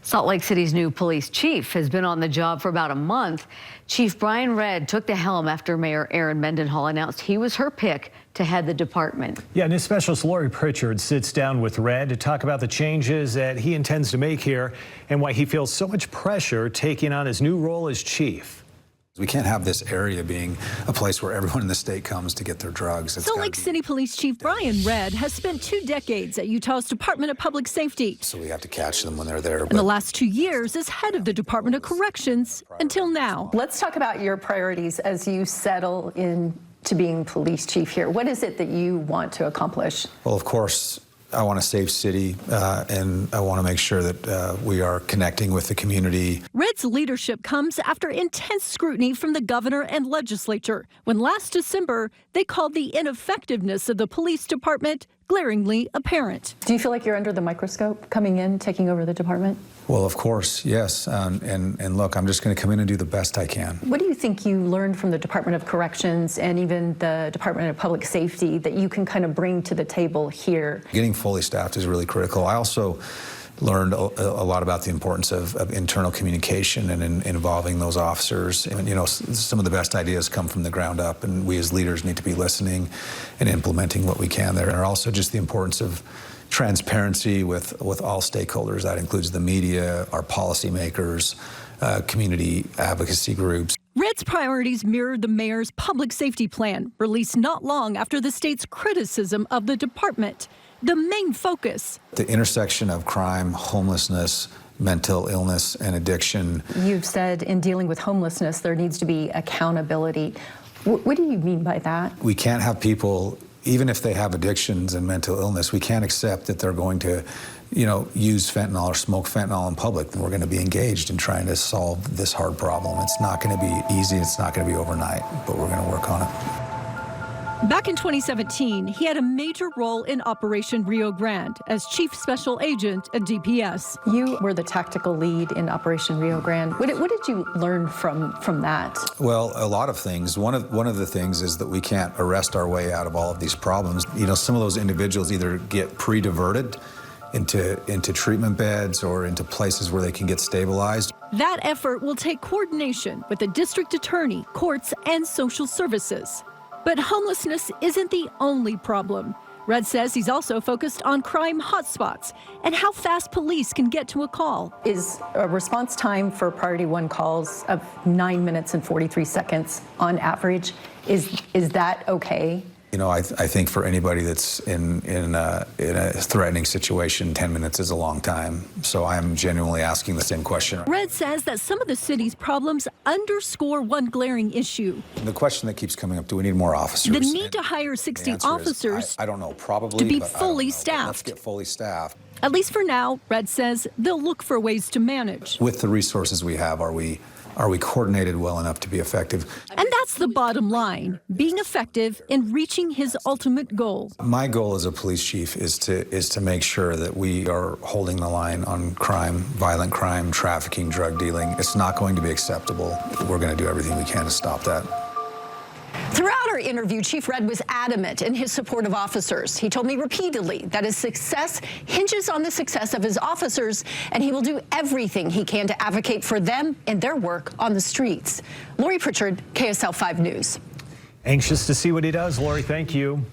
Salt Lake City's new police chief has been on the job for about a month. Chief Brian Redd took the helm after Mayor Erin Mendenhall announced he was her pick to head the department. Yeah, News Specialist Lori Pritchard sits down with Redd to talk about the changes that he intends to make here and why he feels so much pressure taking on his new role as chief. We can't have this area being a place where everyone in the state comes to get their drugs. Salt Lake City Police Chief Brian Redd has spent 2 decades at Utah's Department of Public Safety. So we have to catch them when they're there. In the last 2 years as head of the Department of Corrections until now. Let's talk about your priorities as you settle into being police chief here. What is it that you want to accomplish? Well, of course, I want a safe city, and I want to make sure that we are connecting with the community. Redd's leadership comes after intense scrutiny from the governor and legislature, when last December they called the ineffectiveness of the police department glaringly apparent. Do you feel like you're under the microscope coming in, taking over the department? Well, of course, yes. And look, I'm just going to come in and do the best I can. What do you think you learned from the Department of Corrections and even the Department of Public Safety that you can kind of bring to the table here? Getting fully staffed is really critical. I also learned a lot about the importance of internal communication and involving those officers. And, you know, some of the best ideas come from the ground up, and we as leaders need to be listening and implementing what we can there. And also just the importance of transparency with all stakeholders. That includes the media, our policymakers, community advocacy groups. Redd's priorities mirror the mayor's public safety plan, released not long after the state's criticism of the department. The main focus: the intersection of crime, homelessness, mental illness, and addiction. You've said in dealing with homelessness, there needs to be accountability. What do you mean by that? We can't have people, even if they have addictions and mental illness, we can't accept that they're going to, you know, use fentanyl or smoke fentanyl in public. And we're going to be engaged in trying to solve this hard problem. It's not going to be easy. It's not going to be overnight, but we're going to work on it. Back in 2017, he had a major role in Operation Rio Grande as Chief Special Agent at DPS. You were the tactical lead in Operation Rio Grande. What did you learn from that? Well, a lot of things. One of the things is that we can't arrest our way out of all of these problems. You know, some of those individuals either get pre-diverted into treatment beds or into places where they can get stabilized. That effort will take coordination with the district attorney, courts, and social services. But homelessness isn't the only problem. Redd says he's also focused on crime hotspots and how fast police can get to a call. Is a response time for Priority 1 calls of 9 minutes and 43 seconds on average? Is that okay? You know, I think for anybody that's in a threatening situation, 10 minutes is a long time. So I'm genuinely asking the same question. Redd says that some of the city's problems underscore one glaring issue. The question that keeps coming up: do we need more officers? The need to hire 60 officers. I don't know, probably to be but fully staffed. Let's get fully staffed. At least for now, Redd says they'll look for ways to manage. With the resources we have, are we coordinated well enough to be effective? And that's the bottom line: being effective in reaching his ultimate goal. My goal as a police chief is to make sure that we are holding the line on crime, violent crime, trafficking, drug dealing. It's not going to be acceptable. We're going to do everything we can to stop that. Throughout our interview, Chief Redd was adamant in his support of officers. He told me repeatedly that his success hinges on the success of his officers, and he will do everything he can to advocate for them and their work on the streets. Lori Pritchard, KSL 5 News. Anxious to see what he does, Lori. Thank you.